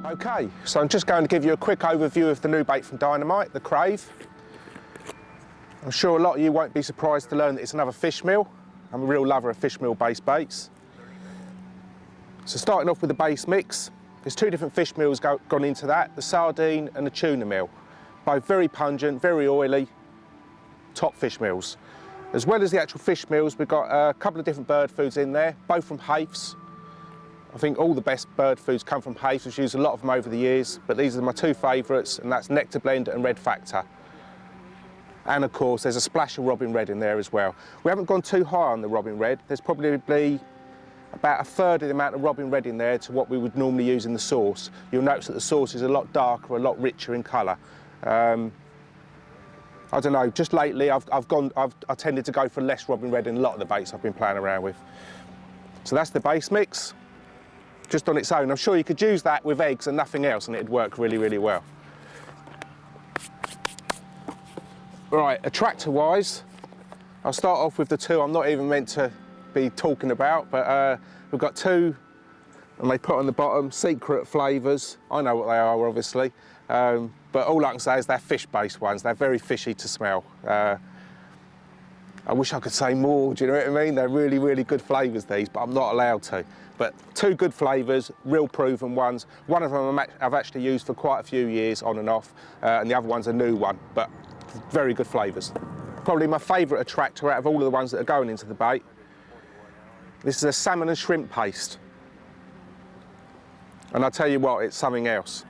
Okay, so I'm just going to give you a quick overview of the new bait from Dynamite, the Crave. I'm sure a lot of you won't be surprised to learn that it's another fish meal. I'm a real lover of fish meal based baits. So starting off with the base mix, there's two different fish meals gone into that, the sardine and the tuna meal. Both very pungent, very oily, top fish meals. As well as the actual fish meals, we've got a couple of different bird foods in there, both from Haif's. I think all the best bird foods come from Haif's. We've used a lot of them over the years, but these are my two favourites, and that's Nectar Blend and Red Factor. And of course, there's a splash of Robin Red in there as well. We haven't gone too high on the Robin Red. There's probably about a third of the amount of Robin Red in there to what we would normally use in the sauce. You'll notice that the sauce is a lot darker, a lot richer in colour. I don't know, just lately I've tended to go for less Robin Red in a lot of the baits I've been playing around with. So that's the base mix, just on its own. I'm sure you could use that with eggs and nothing else and it'd work really, really well. Right, attractor-wise, I'll start off with the two I'm not even meant to be talking about, but we've got two, and they put on the bottom, secret flavours. I know what they are, obviously, but all I can say is they're fish-based ones. They're very fishy to smell. I wish I could say more, do you know what I mean? They're really, really good flavours, these, but I'm not allowed to. But two good flavours, real proven ones. One of them I've actually used for quite a few years, on and off, and the other one's a new one, but very good flavours. Probably my favourite attractor out of all of the ones that are going into the bait. This is a salmon and shrimp paste. And I'll tell you what, it's something else.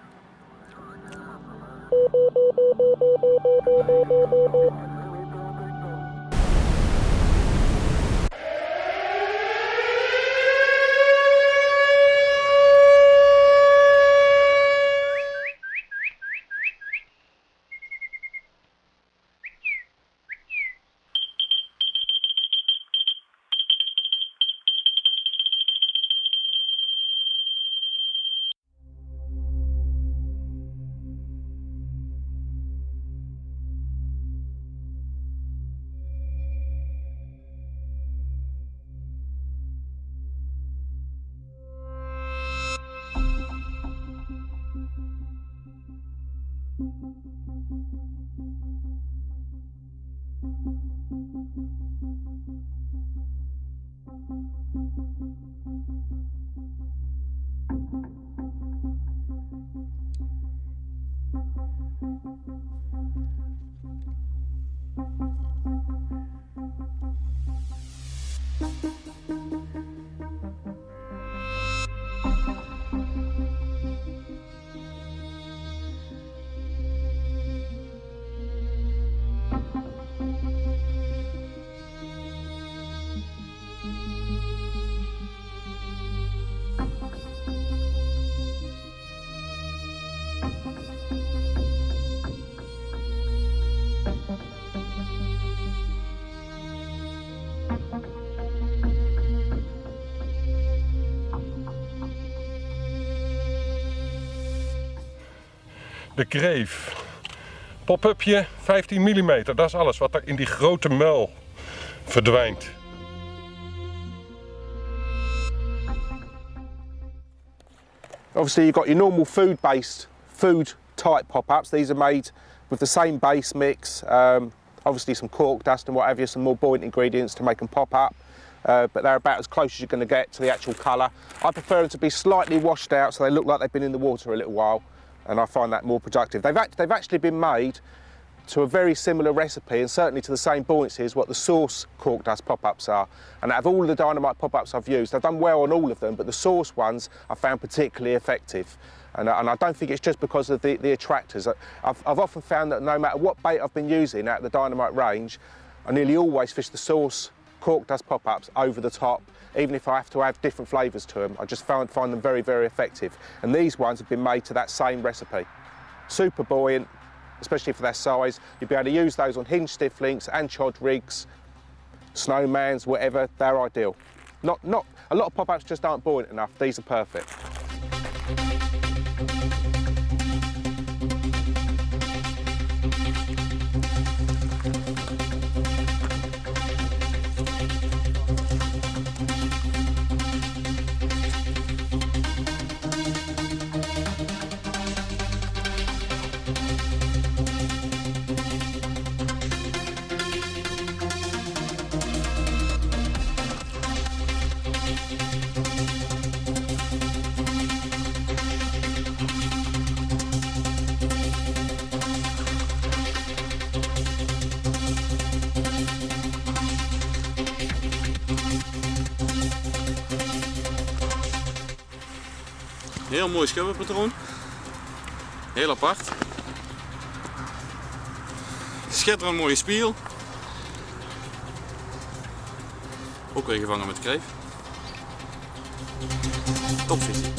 De Crave. Pop-upje 15 mm, dat is alles wat er in die grote muil verdwijnt. Obviously you've got your normal food-based, food-type pop-ups. These are made with the same base mix, obviously some cork dust and what have you, some more buoyant ingredients to make them pop up. But they're about as close as you're going to get to the actual colour. I prefer them to be slightly washed out so they look like they've been in the water a little while, and I find that more productive. They've actually been made to a very similar recipe and certainly to the same buoyancy as what the sauce cork dust pop-ups are. And out of all of the Dynamite pop-ups I've used, I've done well on all of them, but the sauce ones I found particularly effective. And I don't think it's just because of the attractors. I've often found that no matter what bait I've been using out of the Dynamite range, I nearly always fish the sauce cork dust pop-ups over the top, even if I have to add different flavours to them. I just find them very, very effective. And these ones have been made to that same recipe. Super buoyant, especially for their size. You'll be able to use those on hinge stiff links and chod rigs, snowmans, whatever. They're ideal. Not a lot of pop-ups just aren't buoyant enough. These are perfect. Heel mooi schubbenpatroon. Heel apart. Schitterend mooie spiegel. Ook weer gevangen met Crave. Topvisie.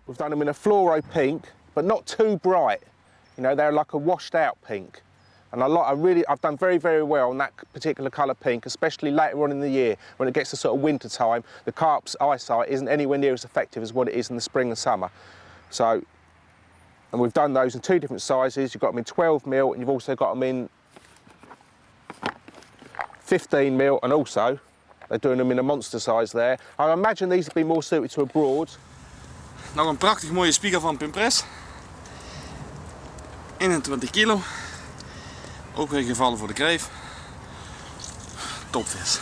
We've done them in a Fluro pink, but not too bright. You know, they're like a washed out pink. And I've done very, very well on that particular colour pink, especially later on in the year when it gets to sort of winter time. The carp's eyesight isn't anywhere near as effective as what it is in the spring and summer. So, and we've done those in 2 different sizes. You've got them in 12mm and you've also got them in 15mm, and also they're doing them in a monster size there. I imagine these would be more suited to abroad. Nog een prachtig mooie spiegel van Pimpress. 21 kilo. Ook weer gevallen voor de Crave. Topvis.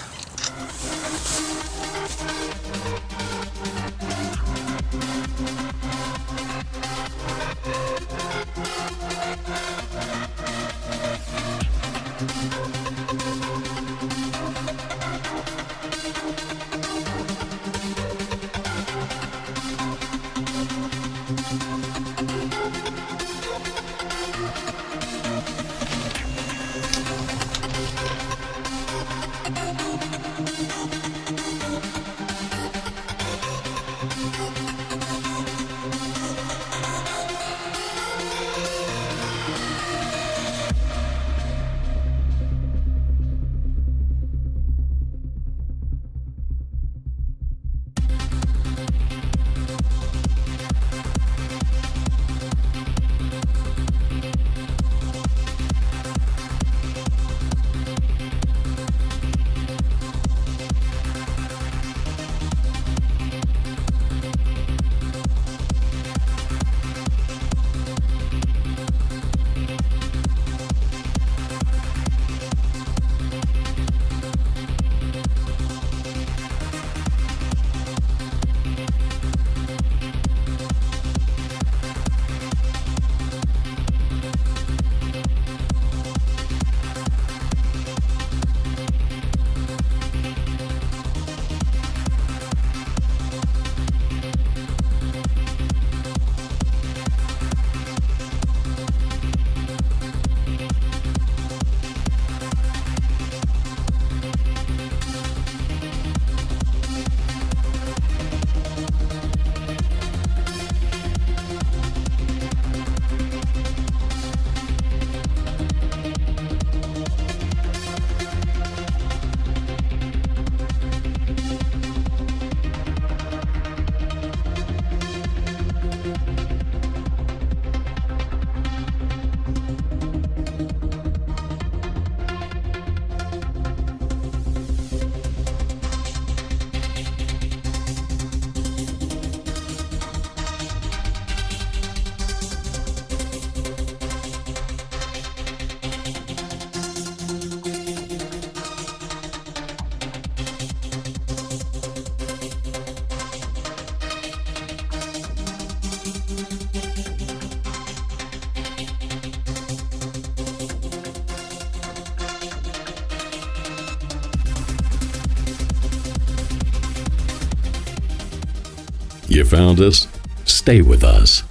You found us? Stay with us.